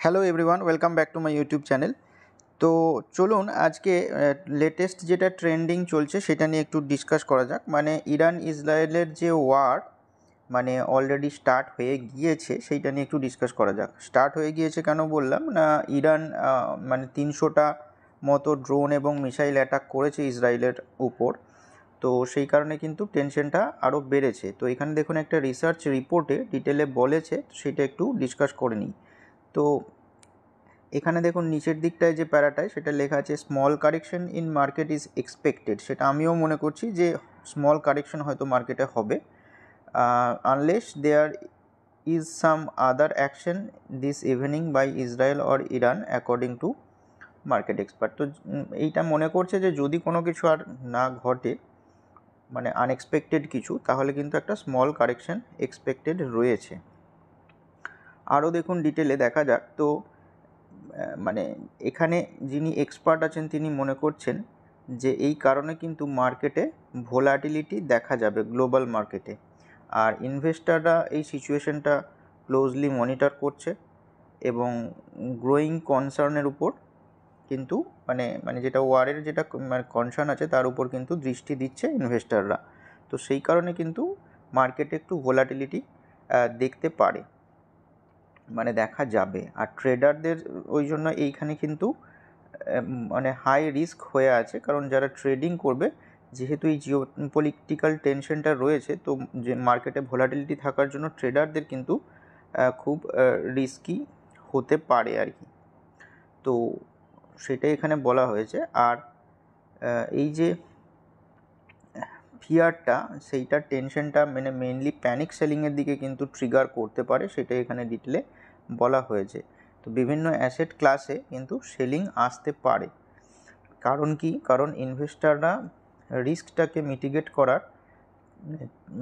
Hello everyone, welcome back to my YouTube channel. তো চলুন আজকে লেটেস্ট যেটা ট্রেন্ডিং চলছে সেটা নিয়ে একটু ডিসকাস করা যাক। মানে ইরান ইসরায়েলের যে ওয়ার মানে অলরেডি স্টার্ট হয়ে গিয়েছে সেইটা নিয়ে একটু ডিসকাস করা যাক। স্টার্ট হয়ে গিয়েছে কেন বললাম না, ইরান মানে 300টা মতো ড্রোন এবং মিসাইল অ্যাটাক করেছে ইসরায়েলের উপর। তো সেই কারণে কিন্তু টেনশনটা আরও বেড়েছে। তো এখানে দেখুন একটা রিসার্চ রিপোর্টে ডিটেলে বলেছে, সেটা একটু ডিসকাস করে নিই। তো এখানে দেখুন নিচের দিকটায় যে প্যারাটায় সেটা লেখা আছে small correction in market is expected. সেটা আমিও মনে করছি যে স্মল কারেকশন হয়তো মার্কেটে হবে, unless there is some other action this evening by Israel or Iran according to market expert. তো এইটা মনে করছে যে যদি কোনো কিছু আর না ঘটে, মানে আনএক্সপেক্টেড কিছু, তাহলে কিন্তু একটা স্মল কারেকশন এক্সপেক্টেড রয়েছে। আরও দেখুন ডিটেলে দেখা যাক। তো মানে এখানে যিনি এক্সপার্ট আছেন তিনি মনে করছেন যে এই কারণে কিন্তু মার্কেটে ভোলাটিলিটি দেখা যাবে গ্লোবাল মার্কেটে। আর ইনভেস্টাররা এই সিচুয়েশনটা ক্লোজলি মনিটর করছে এবং গ্রোয়িং কনসার্নের উপর কিন্তু মানে যেটা ওয়ারের যেটা মানে কনসার্ন আছে তার উপর কিন্তু দৃষ্টি দিচ্ছে ইনভেস্টাররা। তো সেই কারণে কিন্তু মার্কেটে একটু ভোলাটিলিটি দেখতে পারে, মানে দেখা যাবে। আর ট্রেডারদের ওই জন্য এইখানে কিন্তু মানে হাই রিস্ক হয়ে আছে, কারণ যারা ট্রেডিং করবে, যেহেতু এই জিও পলিটিক্যাল টেনশনটা রয়েছে, তো যে মার্কেটে ভোলাটিলিটি থাকার জন্য ট্রেডারদের কিন্তু খুব রিস্কি হতে পারে আর কি। তো সেটাই এখানে বলা হয়েছে। আর এই যে ফিয়ারটা, সেইটা টেনশনটা মানে মেনলি প্যানিক সেলিংয়ের দিকে কিন্তু ট্রিগার করতে পারে, সেটাই এখানে ডিটেলে বলা হয়েছে। তো বিভিন্ন অ্যাসেট ক্লাসে কিন্তু সেলিং আসতে পারে। কারণ কি? কারণ ইনভেস্টাররা রিস্কটাকে মিটিগেট করার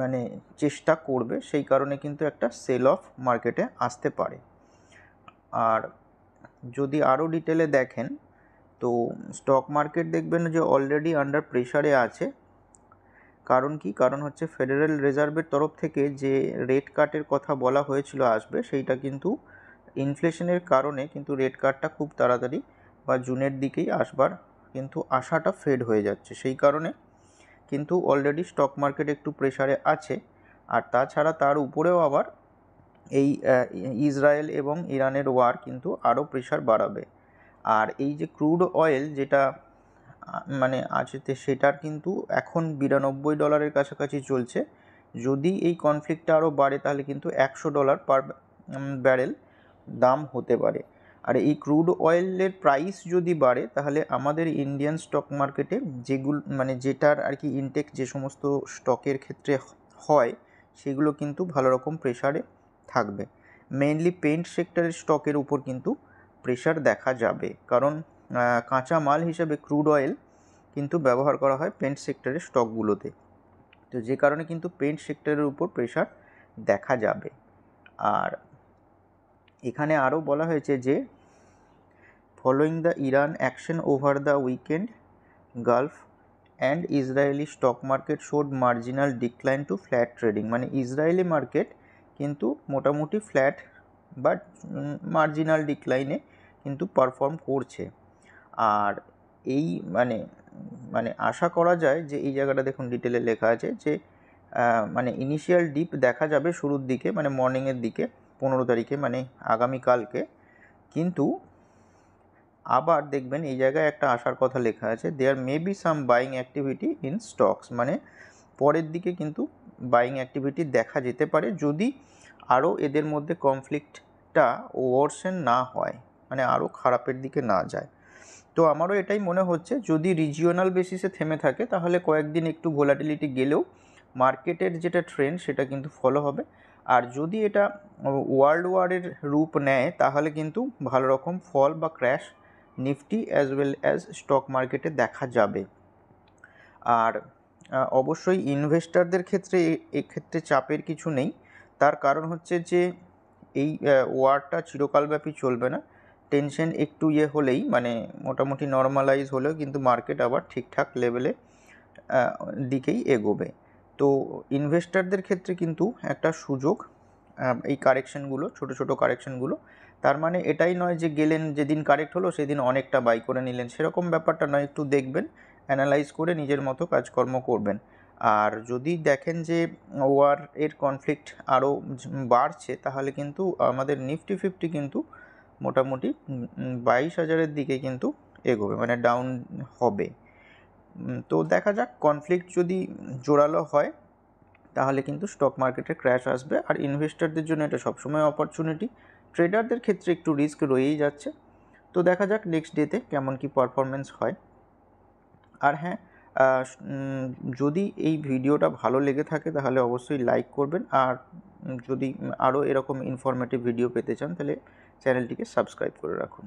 মানে চেষ্টা করবে, সেই কারণে কিন্তু একটা সেল অফ মার্কেটে আসতে পারে। আর যদি আরও ডিটেলে দেখেন তো স্টক মার্কেট দেখবেন যে অলরেডি আন্ডার প্রেশারে আছে। কারণ কি? কারণ হচ্ছে ফেডারেল রিজার্ভের তরফ থেকে যে রেট কাটের কথা বলা হয়েছিল আসবে, সেইটা কিন্তু ইনফ্লেশনের কারণে কিন্তু রেট কাটটা খুব তাড়াতাড়ি বা জুনের দিকেই আসবার কিন্তু আশাটা ফেড হয়ে যাচ্ছে। সেই কারণে কিন্তু অলরেডি স্টক মার্কেট একটু প্রেশারে আছে। আর তাছাড়া তার উপরেও আবার এই ইসরায়েল এবং ইরানের ওয়ার কিন্তু আরও প্রেশার বাড়াবে। আর এই যে ক্রুড অয়েল যেটা মানে আছে, সেটার কিন্তু এখন $92 কাছাকাছি চলছে। যদি এই কনফ্লিক্টটা আরও বাড়ে তাহলে কিন্তু $100 পার ব্যারেল দাম হতে পারে। আর এই ক্রুড অয়েলের প্রাইস যদি বাড়ে তাহলে আমাদের ইন্ডিয়ান স্টক মার্কেটে যেগুলো মানে যেটার আর কি ইনটেক যে সমস্ত স্টকের ক্ষেত্রে হয়, সেগুলো কিন্তু ভালো রকম প্রেশারে থাকবে। মেইনলি পেইন্ট সেক্টরের স্টকের উপর কিন্তু প্রেশার দেখা যাবে, কারণ কাঁচা মাল হিসেবে ক্রুড অয়েল কিন্তু ব্যবহার করা হয় পেইন্ট সেক্টরের স্টকগুলোতে। তো যে কারণে কিন্তু পেইন্ট সেক্টরের উপর প্রেশার দেখা যাবে। আর এখানে আরও বলা হয়েছে যে following the Iran action over the weekend, Gulf and Israeli stock market showed marginal decline to flat trading. মানে ইসরায়েলি মার্কেট কিন্তু মোটামুটি ফ্ল্যাট বা মার্জিনাল ডিক্লাইনে কিন্তু পারফর্ম করছে। আর এই মানে আশা করা যায় যে এই জায়গাটা দেখুন ডিটেলে লেখা আছে যে মানে ইনিশিয়াল ডিপ দেখা যাবে শুরুর দিকে, মানে মর্নিংয়ের দিকে 15 তারিখে, মানে আগামীকালকে। কিন্তু আবার দেখবেন এই জায়গায় একটা আসার কথা লেখা আছে, there may be some buying activity in stocks. মানে পরের দিকে কিন্তু বাইং অ্যাক্টিভিটি দেখা যেতে পারে যদি আরও এদের মধ্যে কনফ্লিক্টটা ওয়ার্সেন না হয়, মানে আরও খারাপের দিকে না যায়। তো আমারও এটাই মনে হচ্ছে, যদি রিজিওনাল বেসিসে থেমে থাকে তাহলে কয়েকদিন একটু ভোলাটিলিটি গেলেও মার্কেটের যেটা ট্রেন্ড সেটা কিন্তু ফলো হবে। আর যদি এটা ওয়ার্ল্ড ওয়ারের রূপ নেয় তাহলে কিন্তু ভালো রকম ফল বা crash Nifty as well as stock মার্কেটে দেখা যাবে। আর অবশ্যই ইনভেস্টারদের ক্ষেত্রে এক্ষেত্রে চাপের কিছু নেই। তার কারণ হচ্ছে যে এই ওয়ারটা চিরকালব্যাপী চলবে না। টেনশন একটু হলেই, মানে মোটামুটি নর্মালাইজ হলেও কিন্তু মার্কেট আবার ঠিকঠাক লেভেলে দিকেই এগোবে। তো ইনভেস্টারদের ক্ষেত্রে কিন্তু একটা সুযোগ এই কারেকশনগুলো, ছোট ছোট কারেকশনগুলো। তার মানে এটাই নয় যে গেলেন, যেদিন কারেক্ট হলো সেদিন অনেকটা বাই করে নিলেন, সেরকম ব্যাপারটা নয়। একটু দেখবেন, অ্যানালাইজ করে নিজের মতো কাজকর্ম করবেন। আর যদি দেখেন যে ওয়ার এর কনফ্লিক্ট আরও বাড়ছে, তাহলে কিন্তু আমাদের নিফটি 50 কিন্তু মোটামুটি 22,000-এর দিকে কিন্তু এগোবে, মানে ডাউন হবে। তো দেখা যাক, কনফ্লিক্ট যদি জোরালো হয় তাহলে কিন্তু স্টক মার্কেটে ক্র্যাশ আসবে। আর ইনভেস্টরদের জন্য এটা সবসময় অপরচুনিটি, ট্রেডারদের ক্ষেত্রে একটু রিস্ক রয়েই যাচ্ছে। তো দেখা যাক নেক্সট ডেতে কেমন কি পারফরমেন্স হয়। আর হ্যাঁ, যদি এই ভিডিওটা ভালো লেগে থাকে তাহলে অবশ্যই লাইক করবেন। আর যদি আরও এরকম ইনফরমেটিভ ভিডিও পেতে চান তাহলে চ্যানেলটিকে সাবস্ক্রাইব করে রাখুন।